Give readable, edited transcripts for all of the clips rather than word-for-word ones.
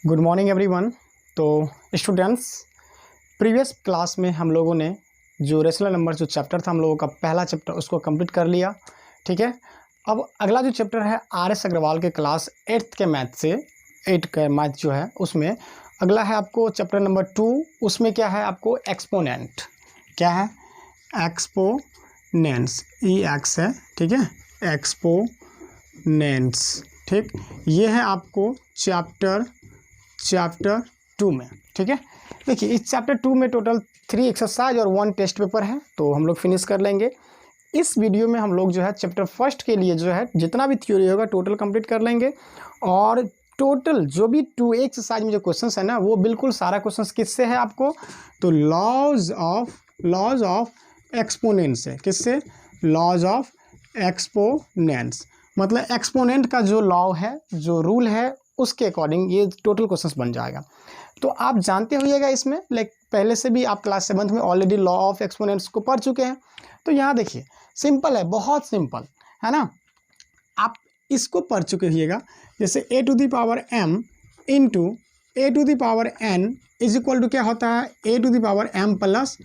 Good morning everyone. तो students, previous class में हम लोगों ने जो रेशनल नंबर जो चैप्टर था हम लोगों का पहला चैप्टर उसको कंप्लीट कर लिया। ठीक है, अब अगला जो चैप्टर है RS अग्रवाल के क्लास 8th के मैथ से 8 का मैथ जो है उसमें अगला है आपको चैप्टर नंबर 2। उसमें क्या है आपको एक्सपोनेंट, क्या है एक्सपोनेंट्स, EX है, ठीक है, एक्सपोनेंट्स। ठीक, ये है आपको चैप्टर 2 में। ठीक है, देखिए इस चैप्टर 2 में टोटल 3 एक्सरसाइज और 1 टेस्ट पेपर है, तो हम लोग फिनिश कर लेंगे। इस वीडियो में हम लोग जो है चैप्टर फर्स्ट के लिए जो है जितना भी थ्योरी होगा टोटल कंप्लीट कर लेंगे। और टोटल जो भी 2 एक्सरसाइज में जो क्वेश्चंस है ना वो बिल्कुल सारा क्वेश्चंस किससे है आपको, तो लॉज ऑफ एक्सपोनेंट्स है। किससे? लॉज ऑफ एक्सपोनेंट्स, मतलब एक्सपोनेंट का जो लॉ है, जो रूल है, उसके अकॉर्डिंग ये टोटल क्वेश्चंस बन जाएगा। तो आप जानते होइएगा इसमें, लाइक पहले से भी आप क्लास 7th में ऑलरेडी लॉ ऑफ एक्सपोनेंट्स को पढ़ चुके हैं। तो यहाँ देखिए सिंपल है, बहुत सिंपल है ना, आप इसको पढ़ चुके होइएगा। जैसे a to the power m into a to the power n is equal to क्या होता है, a to the power m plus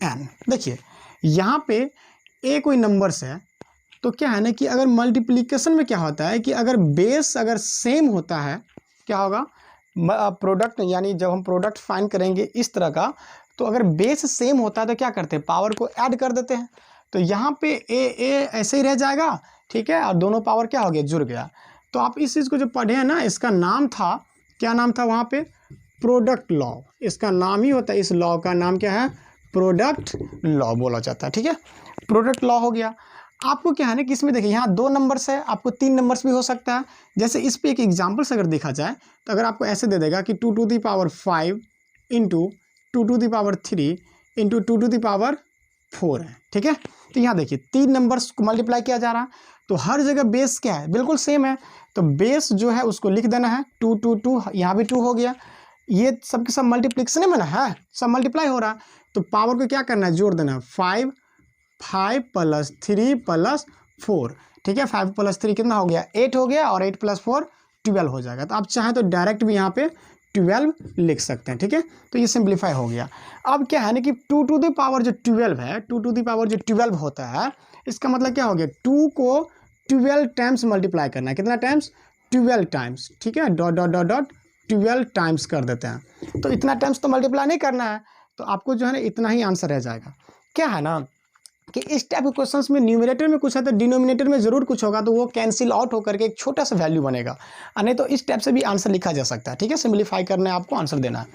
n। देखिए यहाँ पे a कोई नंबर्स है, तो क्या है ना कि अगर मल्टीप्लिकेशन में क्या होता है कि अगर बेस अगर सेम होता है, क्या होगा प्रोडक्ट, यानी जब हम प्रोडक्ट फाइंड करेंगे इस तरह का, तो अगर बेस सेम होता है तो क्या करते हैं, पावर को ऐड कर देते हैं। तो यहाँ पे ए ऐसे ही रह जाएगा, ठीक है, और दोनों पावर क्या हो गया, जुड़ गया। तो आप इस चीज़ को जो पढ़े हैं ना, इसका नाम था, क्या नाम था वहाँ पे, प्रोडक्ट लॉ। इसका नाम ही होता है, इस लॉ का नाम क्या है, प्रोडक्ट लॉ बोला जाता है। ठीक है, प्रोडक्ट लॉ हो गया। आपको क्या है ना कि इसमें देखिए यहाँ 2 नंबर्स है, आपको 3 नंबर्स भी हो सकता है। जैसे इस पे एक एग्जांपल अगर देखा जाए तो अगर आपको ऐसे दे देगा कि 2 to the power 5 into 2 to the power 3 into 2 to the power 4 है। ठीक है, तो यहाँ देखिए 3 नंबर्स को मल्टीप्लाई किया जा रहा है, तो हर जगह बेस क्या है, बिल्कुल सेम है। तो बेस जो है उसको लिख देना है 2 2 2, यहाँ भी 2 हो गया। ये सबके सब मल्टीप्लिकेशन में ना है, सब मल्टीप्लाई हो रहा है, तो पावर को क्या करना है, जोड़ देना है। 5 प्लस 3 प्लस 4, ठीक है, 5 प्लस 3 कितना हो गया, 8 हो गया, और 8 प्लस 4 12 हो जाएगा। तो आप चाहें तो डायरेक्ट भी यहाँ पे 12 लिख सकते हैं। ठीक है, तो ये सिंप्लीफाई हो गया। अब क्या है ना कि 2 टू द पावर जो 12 है, 2 टू द पावर जो 12 होता है, इसका मतलब क्या हो गया, 2 को 12 टाइम्स मल्टीप्लाई करना है। कितना टाइम्स, 12 टाइम्स। ठीक है, dot dot dot dot 12 times कर देते हैं। तो इतना टाइम्स तो मल्टीप्लाई नहीं करना है, तो आपको जो है ना इतना ही आंसर रह जाएगा। क्या है ना कि इस टाइप के क्वेश्चंस में न्यूमरेटर में कुछ है तो डिनोमिनेटर में ज़रूर कुछ होगा, तो वो कैंसिल आउट होकर के एक छोटा सा वैल्यू बनेगा, और नहीं तो इस टाइप से भी आंसर लिखा जा सकता है। ठीक है, सिंप्लीफाई करना है, आपको आंसर देना है।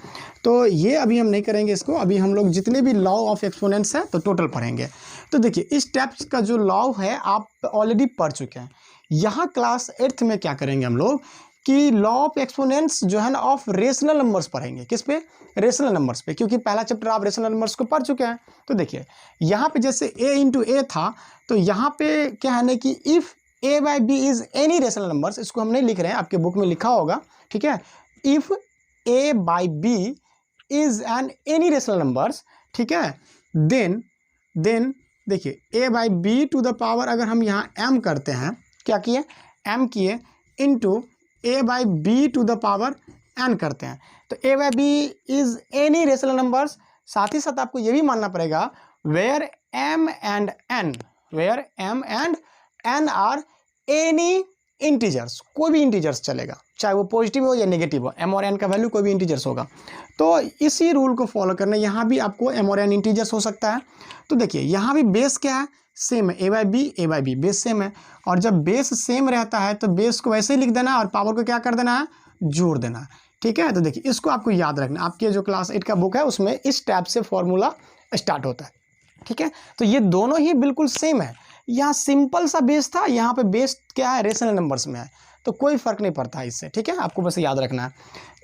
तो ये अभी हम नहीं करेंगे इसको, अभी हम लोग जितने भी लॉ ऑफ एक्सपोनेंट्स है तो टोटल पढ़ेंगे। तो देखिए इस टाइप का जो लॉ है आप ऑलरेडी पढ़ चुके हैं। यहाँ क्लास 8th में क्या करेंगे हम लोग कि लॉ ऑफ एक्सपोनेंट्स जो है ना ऑफ रेशनल नंबर्स पढ़ेंगे। किस पे, रेशनल नंबर्स पे, क्योंकि पहला चैप्टर आप रेशनल नंबर्स को पढ़ चुके हैं। तो देखिए यहाँ पे जैसे a इंटू ए था, तो यहाँ पे क्या है ना कि if a by B is any rational numbers, इसको हम नहीं लिख रहे हैं, आपके बुक में लिखा होगा। ठीक है, if a by B is an any rational numbers, ठीक है, देन देखिए a by B to the power, अगर हम यहाँ m करते हैं, क्या किए, m किए, into a by B to the power n करते हैं, तो a by B is any rational numbers. साथ ही साथ आपको ये भी मानना पड़ेगा where m and n are any integers, कोई भी इंटीजर्स चलेगा, चाहे वो पॉजिटिव हो या नेगेटिव हो, m और n का वैल्यू कोई भी इंटीजर्स होगा। तो इसी रूल को फॉलो करना, यहाँ भी आपको m और n इंटीजर्स हो सकता है। तो देखिए यहाँ भी बेस क्या है, सेम है, a by B base same है, और जब बेस सेम रहता है तो बेस को वैसे ही लिख देना और पावर को क्या कर देना है, जोड़ देना है। ठीक है, तो देखिए इसको आपको याद रखना, आपके जो क्लास 8 का बुक है उसमें इस टाइप से फॉर्मूला स्टार्ट होता है। ठीक है, तो ये दोनों ही बिल्कुल सेम है। यहाँ सिंपल सा बेस था, यहाँ पे बेस क्या है, रेशनल नंबर्स में है, तो कोई फर्क नहीं पड़ता है इससे। ठीक है, आपको बस याद रखना है।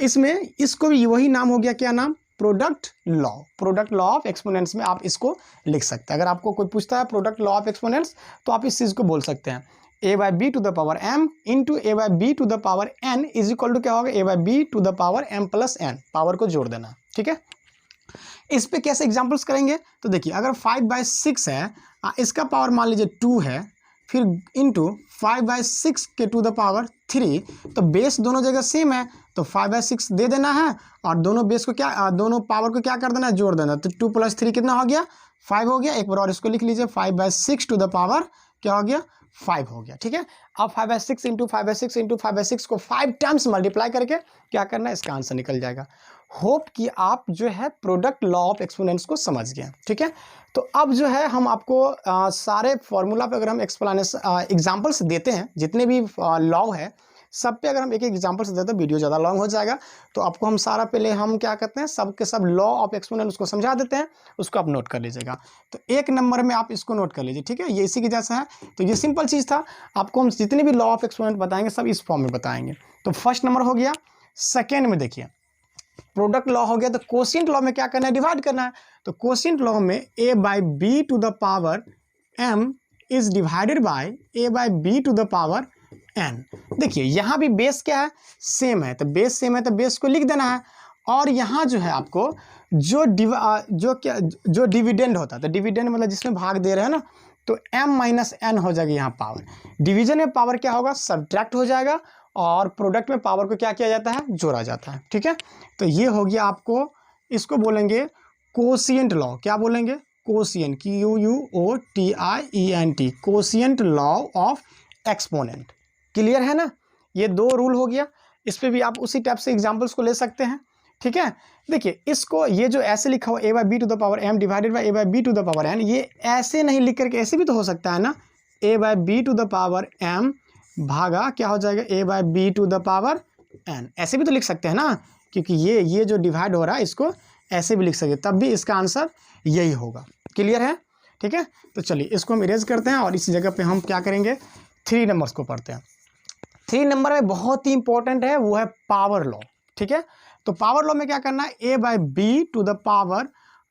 इसमें इसको भी वही नाम हो गया, क्या नाम, प्रोडक्ट लॉ ऑफ एक्सपोनेंट्स में आप इसको लिख सकते हैं। अगर आपको कोई पूछता है प्रोडक्ट लॉ ऑफ एक्सपोनेंट्स, तो आप इस चीज़ को बोल सकते हैं a by B to the power m into a by B to the power n is equal to क्या होगा, a by B to the power m plus n, power को जोड़ देना। ठीक है, इस पे कैसे एग्जांपल्स करेंगे, तो देखिए अगर 5/6 है, इसका पावर मान लीजिए 2 है, फिर इंटू 5/6 के टू द पावर 3, तो बेस दोनों जगह सेम है तो 5/6 दे देना है और दोनों बेस को क्या दोनों पावर को क्या कर देना है, जोड़ देना। तो 2 + 3 कितना हो गया, 5 हो गया। एक बार और इसको लिख लीजिए, 5/6 टू द पावर क्या हो गया, 5 हो गया। ठीक है, अब 5/6 इंटू 5/6 इंटू 5/6 को 5 टाइम्स मल्टीप्लाई करके क्या करना है, इसका आंसर निकल जाएगा। होप कि आप जो है प्रोडक्ट लॉ ऑफ एक्सपोनेंट्स को समझ गए। ठीक है, तो अब जो है हम आपको सारे फॉर्मूला पे अगर हम एक्सप्लेनेशन एग्जाम्पल्स देते हैं, जितने भी लॉ है सब पे अगर हम एक एक एग्जाम्पल से देते हैं वीडियो ज़्यादा लॉन्ग हो जाएगा। तो आपको हम सारा पहले हम क्या करते हैं, सब के सब लॉ ऑफ एक्सपोनेंट उसको समझा देते हैं, उसको आप नोट कर लीजिएगा। तो 1 नंबर में आप इसको नोट कर लीजिए। ठीक है, ये इसी के जैसा है। तो ये सिंपल चीज़ था, आपको हम जितने भी लॉ ऑफ एक्सपोनेंट बताएंगे सब इस फॉर्म में बताएंगे। तो फर्स्ट नंबर हो गया। सेकेंड में देखिए प्रोडक्ट लॉ हो गया, तो कोशिएंट लॉ में क्या करना है, डिवाइड करना है। तो कोशिएंट लॉ में a/b to the power m is divided by a/b to the power n। देखिए यहाँ भी बेस क्या है, सेम है, तो बेस सेम है तो बेस को लिख देना है। और यहाँ जो है आपको जो डिविडेंड होता है, तो डिविडेंड मतलब जिसमें भाग दे रहे हैं ना, तो m - n हो जाएगी यहाँ पावर। डिवीजन में पावर क्या होगा, सब्ट्रैक्ट हो जाएगा और प्रोडक्ट में पावर को क्या किया जाता है, जोड़ा जाता है। ठीक है, तो ये हो गया आपको, इसको बोलेंगे कोशिएंट लॉ। क्या बोलेंगे, quotient, QUOTIENT, quotient law of exponent. Clear है ना, ये 2 रूल हो गया। इस पे भी आप उसी टाइप से एग्जांपल्स को ले सकते हैं। ठीक है, देखिए इसको, ये जो ऐसे लिखा हुआ a/b to the power m divided by a/b to the power n, ये ऐसे नहीं लिख करके ऐसे भी तो हो सकता है ना, a/b to the power m भागा क्या हो जाएगा, a/b to the power n, ऐसे भी तो लिख सकते हैं ना, क्योंकि ये जो डिवाइड हो रहा है इसको ऐसे भी लिख सकते, तब भी इसका आंसर यही होगा। क्लियर है। ठीक है, तो चलिए इसको हम इरेज करते हैं और इसी जगह पे हम क्या करेंगे, 3 नंबर्स को पढ़ते हैं। 3 नंबर में बहुत ही इंपॉर्टेंट है, वो है पावर लॉ। ठीक है, तो पावर लॉ में क्या करना है, a/b टू द पावर,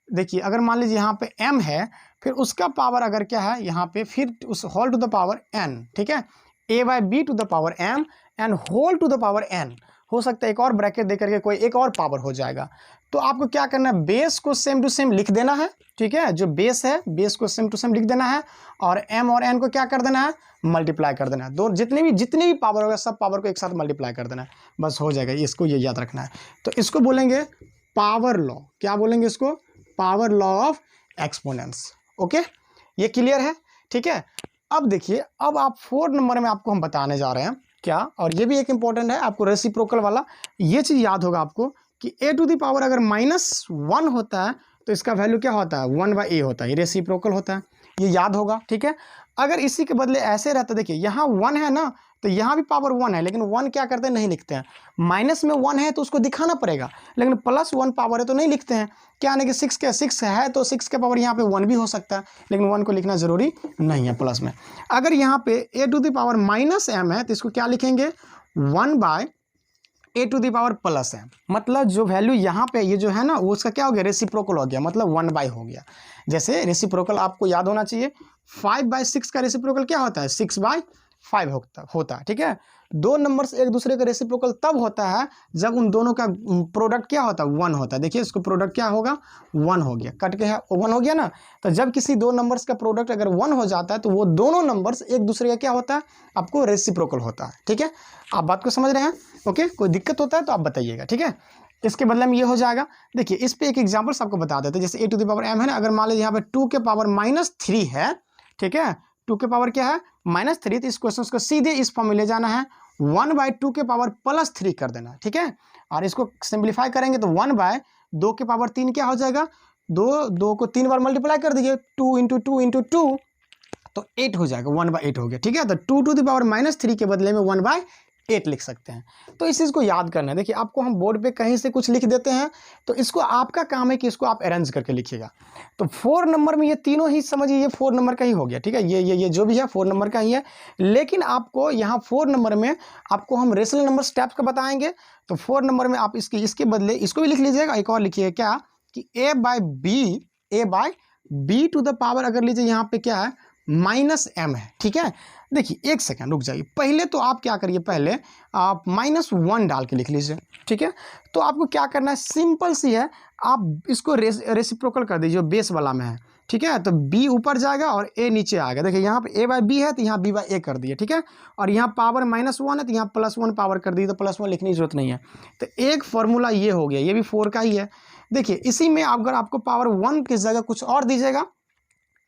देखिए अगर मान लीजिए यहाँ पे m है, फिर उसका पावर अगर क्या है यहाँ पे, फिर उस whole to the power n। ठीक है, a/b to the power m and whole to the power n, हो सकता है एक और ब्रैकेट दे करके कोई एक और पावर हो जाएगा। तो आपको क्या करना है, बेस को सेम टू सेम लिख देना है। ठीक है, जो बेस है बेस को सेम टू सेम लिख देना है और m और n को क्या कर देना है, मल्टीप्लाई कर देना है। दो जितनी भी पावर होगा सब पावर को एक साथ मल्टीप्लाई कर देना है, बस हो जाएगा। इसको ये याद रखना है। तो इसको बोलेंगे पावर लॉ। क्या बोलेंगे इसको, power law of exponents. Okay, ये क्लियर है। ठीक है, अब देखिए, अब आप 4 नंबर में आपको हम बताने जा रहे हैं क्या, और ये भी एक इंपॉर्टेंट है, आपको रेसिप्रोकल वाला ये चीज़ याद होगा आपको कि a टू द पावर अगर -1 होता है तो इसका वैल्यू क्या होता है, 1/a होता है, ये रेसिप्रोकल होता है, ये याद होगा। ठीक है, अगर इसी के बदले ऐसे रहता, देखिए यहाँ 1 है ना, तो यहाँ भी पावर 1 है, लेकिन 1 क्या करते हैं, नहीं लिखते हैं। माइनस में 1 है तो उसको दिखाना पड़ेगा, लेकिन +1 पावर है तो नहीं लिखते हैं। क्या है कि 6 है तो 6 के पावर यहाँ पे 1 भी हो सकता है, लेकिन 1 को लिखना जरूरी नहीं है प्लस में। अगर यहाँ पे a to the power -m है तो इसको क्या लिखेंगे, 1/a to the power +m, मतलब जो वैल्यू यहाँ पे ये जो है ना, वो उसका क्या हो गया, रेसिप्रोकल हो गया, मतलब 1/, हो गया। जैसे रेसिप्रोकल आपको याद होना चाहिए, 5/6 का रेसिप्रोकल क्या होता है, 6/5 होता है। ठीक है, 2 नंबर्स एक दूसरे का रेसिप्रोकल तब होता है जब उन दोनों का प्रोडक्ट क्या होता है, 1 होता है। देखिए इसको प्रोडक्ट क्या होगा, 1 हो गया, कट के है 1 हो गया ना। तो जब किसी 2 नंबर्स का प्रोडक्ट अगर 1 हो जाता है तो वो दोनों नंबर्स एक दूसरे का क्या होता है, आपको रेसिप्रोकल होता है। ठीक है, आप बात को समझ रहे हैं। ओके, कोई दिक्कत होता है तो आप बताइएगा। ठीक है, इसके बदले में ये हो जाएगा। देखिए इस पे एक एग्जाम्पल आपको बता देते हैं, जैसे a to the power m है ना, अगर मान लीजिए यहाँ पे 2 के पावर -3 है। ठीक है, 2 के पावर क्या है, -3, तो इस क्वेश्चन को सीधे इस फॉर्म में ले जाना है, 1/2 के पावर +3 कर देना। ठीक है, और इसको सिंप्लीफाई करेंगे तो 1/2 के पावर 3 क्या हो जाएगा, 2 को 3 बार मल्टीप्लाई कर दीजिए, 2 × 2 × 2 तो 8 हो जाएगा, 1/8 हो गया। ठीक है, तो 2 टू द पावर -3 के बदले में 1/8 लिख सकते हैं। तो इस चीज़ को याद करना है। देखिए आपको हम बोर्ड पे कहीं से कुछ लिख देते हैं, तो इसको आपका काम है कि इसको आप अरेंज करके लिखिएगा। तो 4 नंबर में ये तीनों ही समझिए, ये 4 नंबर का ही हो गया। ठीक है, ये जो भी है 4 नंबर का ही है, लेकिन आपको यहाँ 4 नंबर में आपको हम रेशनल नंबर स्टेप्स का बताएंगे। तो 4 नंबर में आप इसके बदले इसको भी लिख लीजिएगा, एक और लिखिएगा क्या कि a/b टू द पावर, अगर लीजिए यहाँ पे क्या है, -m है। ठीक है, देखिए एक सेकंड रुक जाइए, पहले तो आप क्या करिए, पहले आप -1 डाल के लिख लीजिए। ठीक है, तो आपको क्या करना है, सिंपल सी है, आप इसको रेसिप्रोकल कर दीजिए, बेस वाला में है ठीक है। तो b ऊपर जाएगा और a नीचे आएगा। देखिए यहाँ पे a बाई b है तो यहाँ b बाई a कर दिए, ठीक है। और यहाँ पावर -1 है तो यहाँ +1 पावर कर दी, तो +1 लिखने की जरूरत नहीं है। तो एक फॉर्मूला ये हो गया, ये भी 4 का ही है। देखिए इसी में अगर आपको पावर 1 की जगह कुछ और दीजिएगा,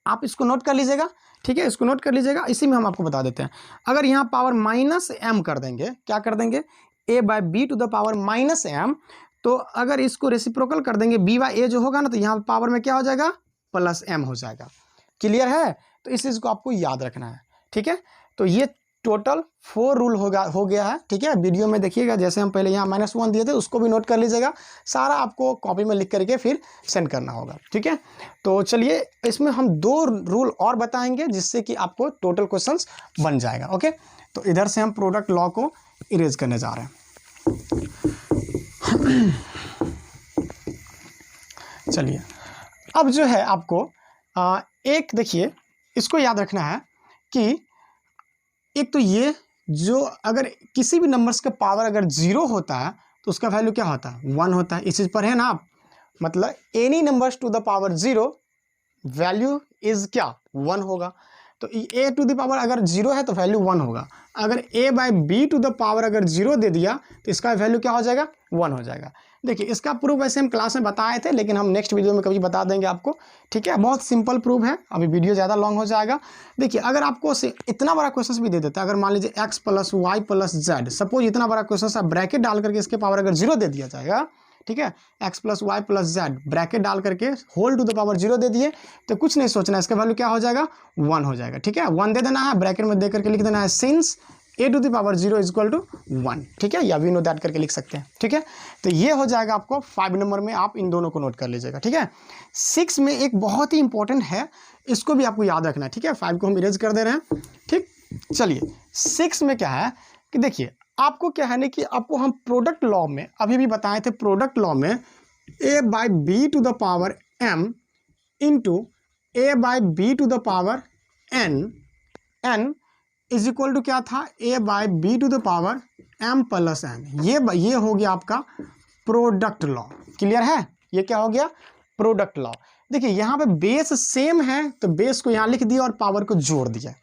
आप इसको नोट कर लीजिएगा, ठीक है, इसको नोट कर लीजिएगा। इसी में हम आपको बता देते हैं, अगर यहाँ पावर -m कर देंगे, क्या कर देंगे, a by b to the power -m, तो अगर इसको रेसिप्रोकल कर देंगे b बाई a जो होगा ना, तो यहाँ पावर में क्या हो जाएगा, +m हो जाएगा। क्लियर है। तो इस चीज़ को आपको याद रखना है, ठीक है। तो ये टोटल 4 रूल हो गया है, ठीक है। वीडियो में देखिएगा, जैसे हम पहले यहाँ -1 दिए थे उसको भी नोट कर लीजिएगा, सारा आपको कॉपी में लिख करके फिर सेंड करना होगा, ठीक है। तो चलिए इसमें हम 2 रूल और बताएंगे जिससे कि आपको टोटल क्वेश्चंस बन जाएगा। ओके, तो इधर से हम प्रोडक्ट लॉ को इरेज करने जा रहे हैं। चलिए अब जो है आपको एक देखिए, इसको याद रखना है कि एक तो ये जो अगर किसी भी नंबर्स का पावर अगर 0 होता है तो उसका वैल्यू क्या होता है, 1 होता है। इस चीज़ पर है ना आप, मतलब any numbers to the power 0 value is क्या, 1 होगा। तो a टू द पावर अगर 0 है तो वैल्यू 1 होगा। अगर a by b to the power अगर 0 दे दिया तो इसका वैल्यू क्या हो जाएगा, 1 हो जाएगा। देखिए इसका प्रूफ वैसे हम क्लास में बताए थे, लेकिन हम नेक्स्ट वीडियो में कभी बता देंगे आपको, ठीक है। बहुत सिंपल प्रूफ है, अभी वीडियो ज़्यादा लॉन्ग हो जाएगा। देखिए अगर आपको इतना बड़ा क्वेश्चन भी दे देता है, अगर मान लीजिए x + y + z, सपोज इतना बड़ा क्वेश्चन है, ब्रैकेट डाल करके इसके पावर अगर 0 दे दिया जाएगा, ठीक है, x + y + z ब्रैकेट डाल करके होल टू द पावर 0 दे दिए, तो कुछ नहीं सोचना, इसका वैल्यू क्या हो जाएगा, 1 हो जाएगा, ठीक है। 1 दे देना है, ब्रैकेट में दे करके लिख देना है since a to the power 0 = 1, ठीक है, या वी नो दैट करके लिख सकते हैं, ठीक है। तो ये हो जाएगा आपको 5 नंबर में, आप इन दोनों को नोट कर लीजिएगा, ठीक है। 6 में एक बहुत ही इंपॉर्टेंट है, इसको भी आपको याद रखना है, ठीक है। 5 को हम इरेज कर दे रहे हैं, ठीक। चलिए 6 में क्या है कि देखिए आपको क्या है ना कि आपको हम प्रोडक्ट लॉ में अभी भी बताए थे, प्रोडक्ट लॉ में a by b to the power m into a by b to the power n is equal to क्या था, a by b to the power m + n। ये हो गया आपका प्रोडक्ट लॉ। क्लियर है, ये क्या हो गया, प्रोडक्ट लॉ। देखिए यहाँ पे बेस सेम है तो बेस को यहाँ लिख दिया और पावर को जोड़ दिया।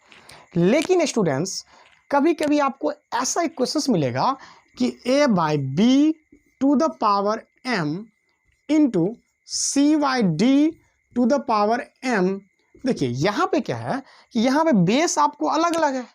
लेकिन स्टूडेंट्स कभी कभी आपको ऐसा एक क्वेश्चन मिलेगा कि a by b to the power m into c by d to the power m। देखिए यहाँ पे क्या है कि यहाँ पे बेस आपको अलग अलग है,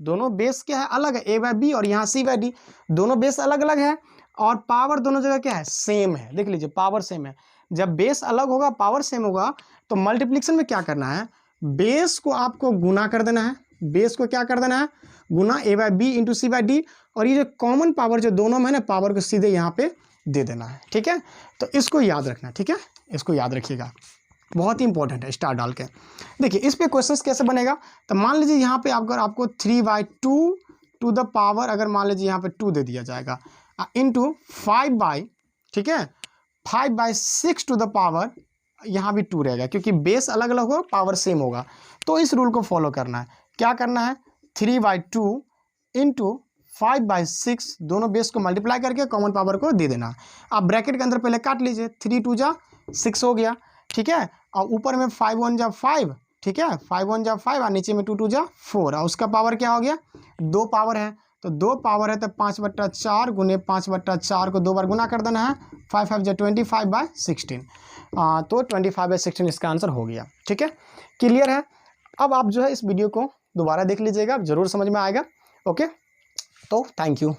दोनों बेस क्या है, अलग है, a बाई b और यहाँ c बाई d, दोनों बेस अलग अलग है और पावर दोनों जगह क्या है, सेम है। देख लीजिए पावर सेम है। जब बेस अलग होगा पावर सेम होगा तो मल्टीप्लिकेशन में क्या करना है, बेस को आपको गुना कर देना है, बेस को क्या कर देना है, गुना a by b into c by d, और ये जो कॉमन पावर जो दोनों में है ना, पावर को सीधे यहाँ पे दे देना है, ठीक है। तो इसको याद रखना, ठीक है, इसको याद रखिएगा, बहुत ही इंपॉर्टेंट है, स्टार डाल के। देखिए इस पे क्वेश्चंस कैसे बनेगा, तो मान लीजिए यहाँ पे अगर आपको 3/2 टू द पावर अगर मान लीजिए यहाँ पे 2 दे दिया जाएगा इंटू 5/, ठीक है, 5/6 टू द पावर, यहाँ भी 2 रहेगा क्योंकि बेस अलग अलग होगा पावर सेम होगा। तो इस रूल को फॉलो करना है, क्या करना है, 3/2 इंटू 5/6 दोनों बेस को मल्टीप्लाई करके कॉमन पावर को दे देना। आप ब्रैकेट के अंदर पहले काट लीजिए, 3 2 जा 6 हो गया, ठीक है, और ऊपर में 5 1 जा 5, ठीक है, 5 1 जा 5 और नीचे में 2 2 जा 4, और उसका पावर क्या हो गया, 2 पावर है, तो 2 पावर है तो 5/4 गुने 5/4 को 2 बार गुना कर देना है, 5 5 जा 25/16, तो 25/16 इसका आंसर हो गया, ठीक है। क्लियर है। अब आप जो है इस वीडियो को दोबारा देख लीजिएगा, जरूर समझ में आएगा। ओके, तो थैंक यू।